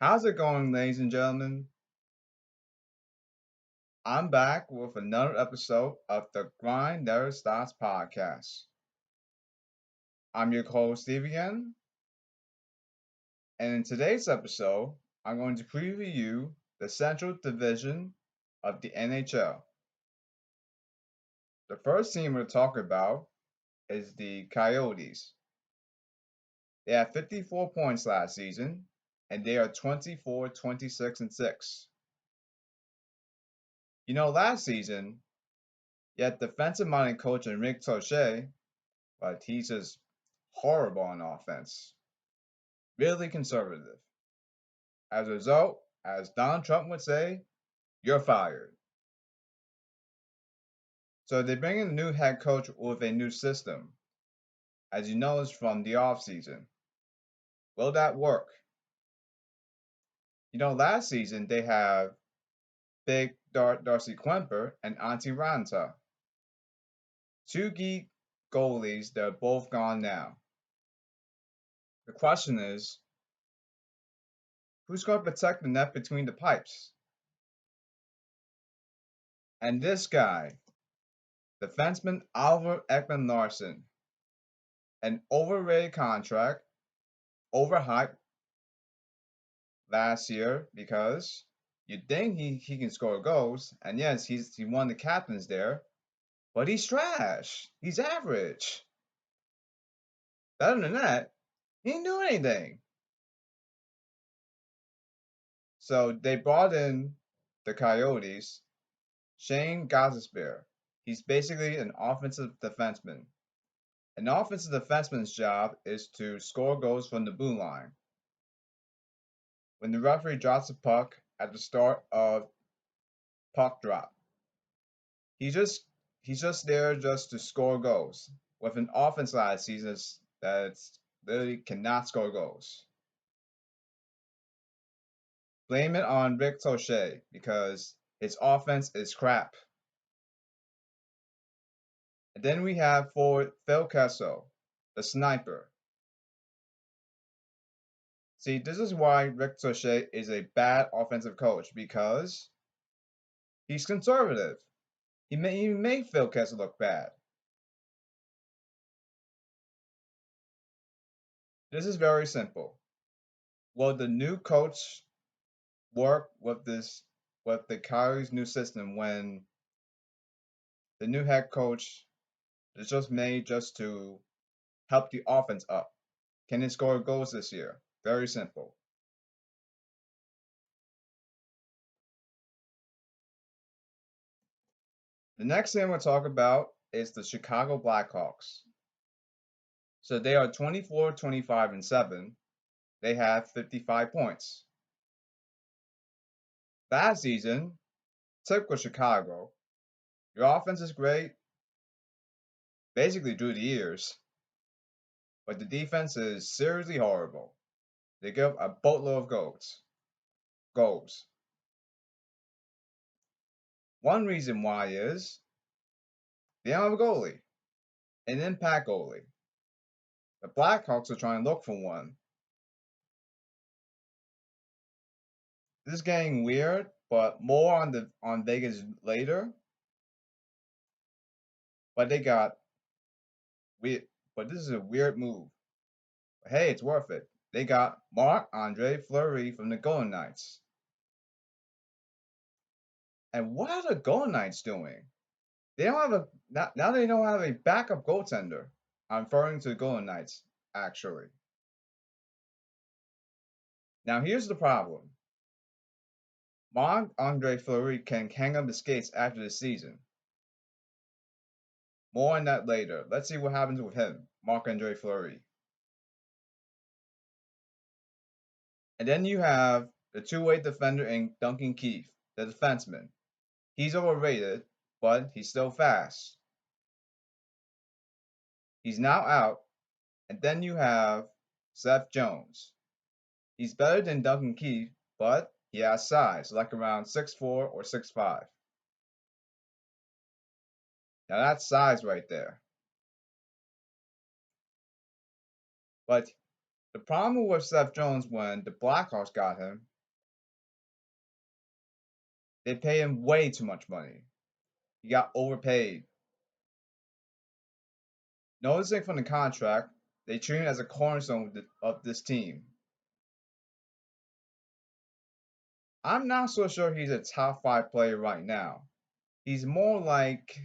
How's it going, ladies and gentlemen? I'm back with another episode of the Grind Never Stops podcast. I'm your co-host, Steve again, and in today's episode, I'm going to preview the Central Division of the NHL. The first team we're talking about is the Coyotes. They had 54 points last season, and they are 24, 26, and 6. Last season, you had defensive-minded coach Rick Tosche, but he's just horrible on offense. Really conservative. As a result, as Donald Trump would say, you're fired. So they bring in a new head coach with a new system, as you know, it's from the offseason. Will that work? Last season they have Big Darcy Klemper and Antti Ranta. Two key goalies that are both gone now. The question is, who's going to protect the net between the pipes? And this guy, defenseman Oliver Ekman-Larsson, an overrated contract, overhyped last year because you think he can score goals, and yes, he one of the captains there, but he's trash. He's average. Better than that, he didn't do anything. So they brought in the Coyotes, Shane Gostisbehere. He's basically an offensive defenseman. An offensive defenseman's job is to score goals from the blue line. When the referee drops a puck at the start of puck drop, he's just there just to score goals. With an offense last season that literally cannot score goals. Blame it on Rick Tosche because his offense is crap. And then we have forward Phil Kessel, the sniper. See, this is why Rick Tosche is a bad offensive coach because he's conservative. He made Phil Kessel look bad. This is very simple. Will the new coach work with the Coyotes' new system when the new head coach is just made just to help the offense up? Can he score goals this year? Very simple. The next thing we'll talk about is the Chicago Blackhawks. So they are 24, 25, and 7. They have 55 points. Last season, typical Chicago, your offense is great, basically through the years, but the defense is seriously horrible. They give a boatload of goals. One reason why is they don't have a goalie, an impact goalie. The Blackhawks are trying to look for one. This is getting weird, but more on Vegas later. But they got weird. But this is a weird move. But hey, it's worth it. They got Marc-Andre Fleury from the Golden Knights. And what are the Golden Knights doing? They don't have now they don't have a backup goaltender. I'm referring to the Golden Knights, actually. Now here's the problem. Marc-Andre Fleury can hang up the skates after the season. More on that later. Let's see what happens with him, Marc-Andre Fleury. And then you have the two-way defender in Duncan Keith, the defenseman. He's overrated, but he's still fast. He's now out. And then you have Seth Jones. He's better than Duncan Keith, but he has size, like around 6'4 or 6'5. Now that's size right there. But the problem with Seth Jones when the Blackhawks got him They pay him way too much money. He got overpaid. Noticing from the contract, they treat him as a cornerstone of this team. I'm not so sure he's a top 5 player right now. He's more like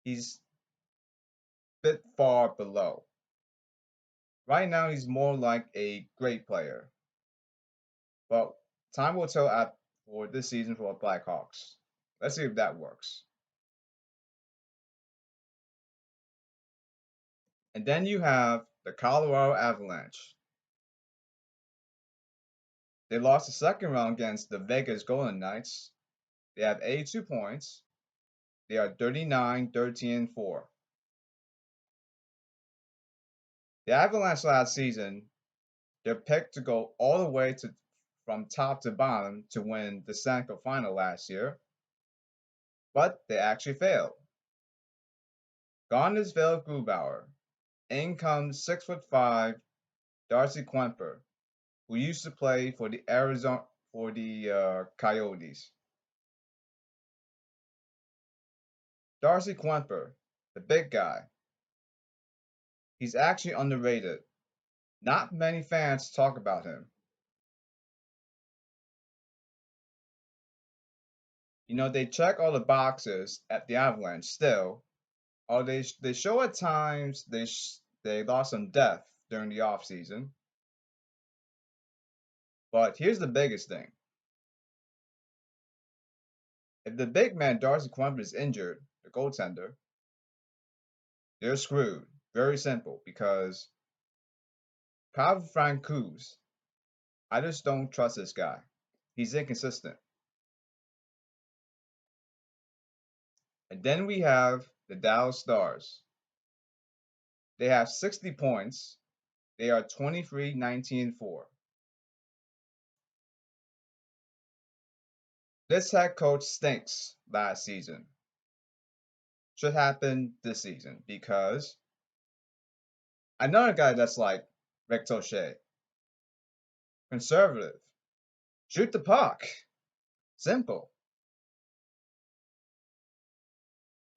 he's a bit far below. Right now, he's more like a great player. But time will tell for this season for the Blackhawks. Let's see if that works. And then you have the Colorado Avalanche. They lost the second round against the Vegas Golden Knights. They have 82 points. They are 39, 13, and 4. The Avalanche last season, they're picked to go all the way to from top to bottom to win the Stanley Cup final last year, but they actually failed. Gone is Phil Grubauer. In comes 6'5" Darcy Kemper, who used to play for the Coyotes. Darcy Kemper, the big guy. He's actually underrated. Not many fans talk about him. You know, they check all the boxes at the Avalanche still. Or they show at times they lost some depth during the offseason. But here's the biggest thing. If the big man Darcy Kemper is injured, the goaltender, they're screwed. Very simple, because Pavel Francouz, I just don't trust this guy. He's inconsistent. And then we have the Dallas Stars. They have 60 points. They are 23, 19, 4. This head coach stinks last season. Should happen this season, because another guy that's like Rick Tosche, conservative, shoot the puck. Simple.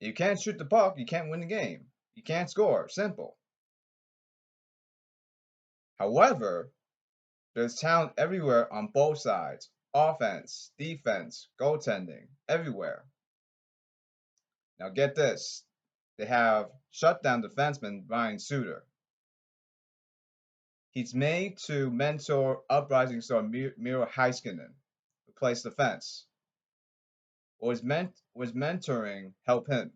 You can't shoot the puck, you can't win the game. You can't score. Simple. However, there's talent everywhere on both sides. Offense, defense, goaltending, everywhere. Now get this. They have shutdown defenseman Ryan Suter. He's made to mentor uprising star Miro Heiskanen, who plays defense. Was mentoring help him,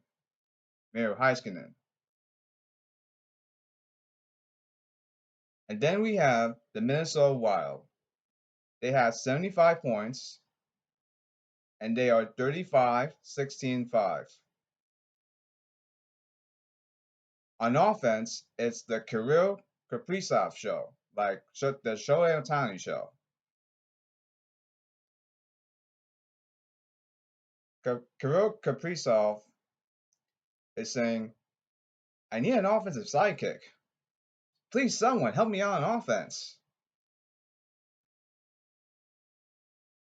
Miro Heiskanen. And then we have the Minnesota Wild. They have 75 points, and they are 35, 16, 5. On offense, it's the Kirill Kaprizov show, like the Shohei Ohtani show. Kirill Kaprizov is saying, I need an offensive sidekick. Please, someone, help me out on offense.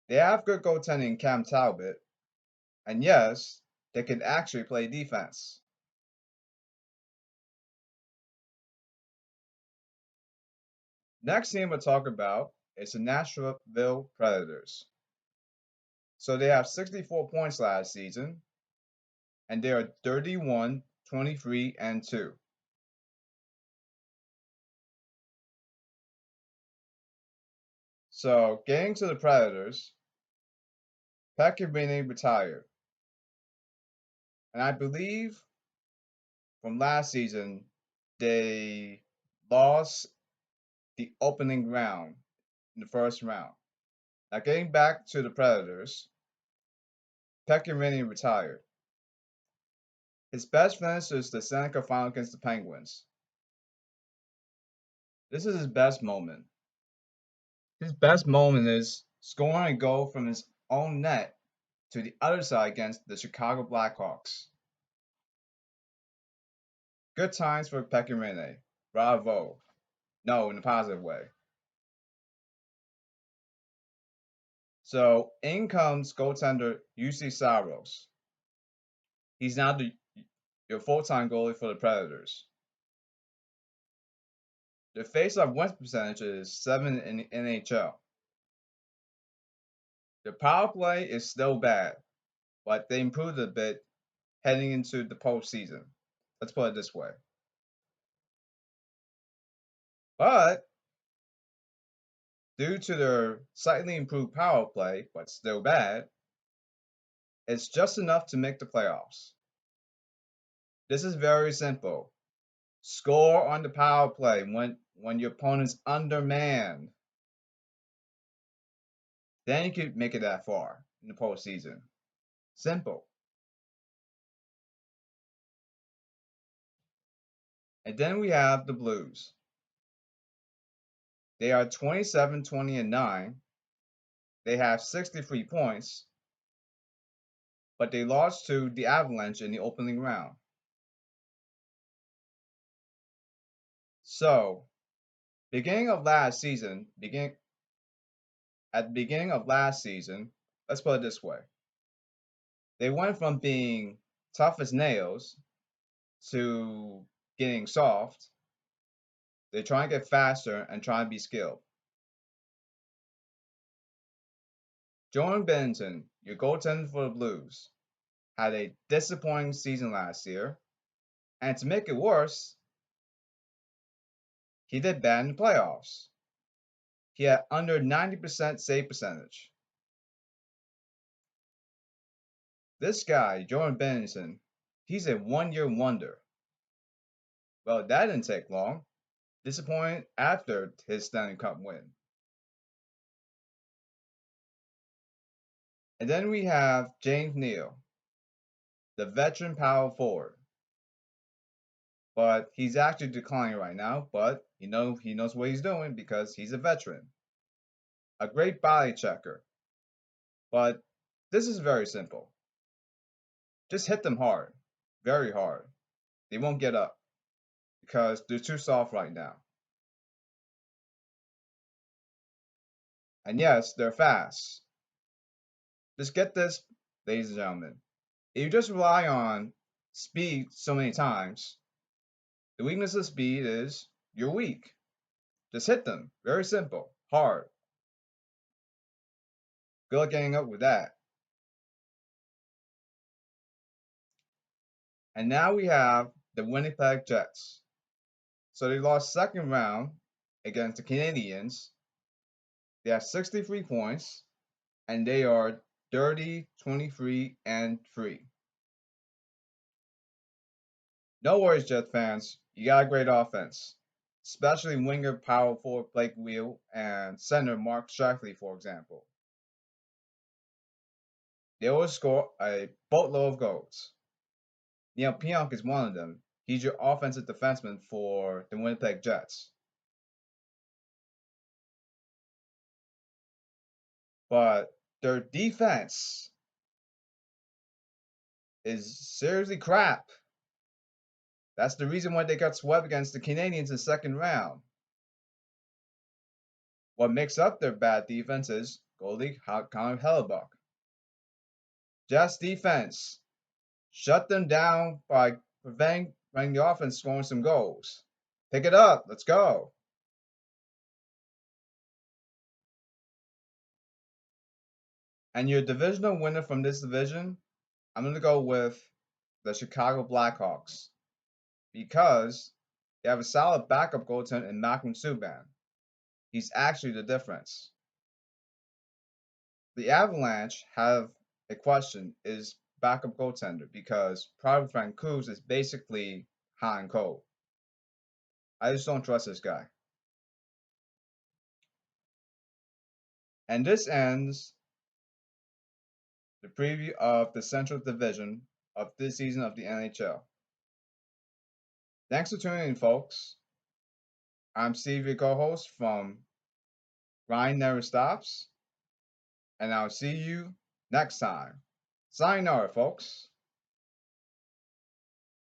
They have good goaltending in Cam Talbot, and yes, they can actually play defense. Next team we'll talk about is the Nashvilleville Predators. So they have 64 points last season, and they are 31, 23, and 2. So getting to the Predators, Pekka Rinne retired. And I believe from last season, they lost the opening round in the first round. Now getting back to the Predators, Pekka Rinne retired. His best finish is the Stanley Cup final against the Penguins. This is his best moment. His best moment is scoring a goal from his own net to the other side against the Chicago Blackhawks. Good times for Pekka Rinne. Bravo. No, in a positive way. So in comes goaltender UC Saros. He's now your full-time goalie for the Predators. Their face-off win percentage is 7 in the NHL. The power play is still bad, but they improved a bit heading into the postseason. Let's put it this way. But due to their slightly improved power play, but still bad, it's just enough to make the playoffs. This is very simple. Score on the power play when your opponent's undermanned. Then you could make it that far in the postseason. Simple. And then we have the Blues. They are 27, 20, and 9. They have 63 points, but they lost to the Avalanche in the opening round. So, at the beginning of last season, let's put it this way. They went from being tough as nails to getting soft. They try and get faster and try and be skilled. Jordan Benton, your goaltender for the Blues, had a disappointing season last year, and to make it worse, he did bad in the playoffs. He had under 90% save percentage. This guy, Jordan Benton, he's a one-year wonder. Well, that didn't take long. Disappointed after his Stanley Cup win. And then we have James Neal, the veteran power forward. But he's actually declining right now, but he knows what he's doing because he's a veteran. A great body checker. But this is very simple. Just hit them hard, very hard. They won't get up because they're too soft right now. And yes, they're fast. Just get this, ladies and gentlemen. If you just rely on speed so many times, the weakness of speed is you're weak. Just hit them. Very simple. Hard. Good luck getting up with that. And now we have the Winnipeg Jets. So they lost second round against the Canadiens. They have 63 points, and they are 30, 23, and 3. No worries, Jets fans. You got a great offense, especially winger power forward Blake Wheel and center Mark Shackley, for example. They will score a boatload of goals. Neal is one of them. He's your offensive defenseman for the Winnipeg Jets. But their defense is seriously crap. That's the reason why they got swept against the Canadiens in second round. What makes up their bad defense is goalie Connor Hellebuck. Just defense. Shut them down by preventing the offense scoring some goals. Pick it up. Let's go. And your divisional winner from this division, I'm going to go with the Chicago Blackhawks because they have a solid backup goaltender in Malcolm Subban. He's actually the difference. The Avalanche have a question is backup goaltender because Private Frank Cruz is basically hot and cold. I just don't trust this guy. And this ends the preview of the Central Division of this season of the NHL. Thanks for tuning in, folks. I'm Steve, your co-host from Ryan Never Stops, and I'll see you next time. Sayonara, folks.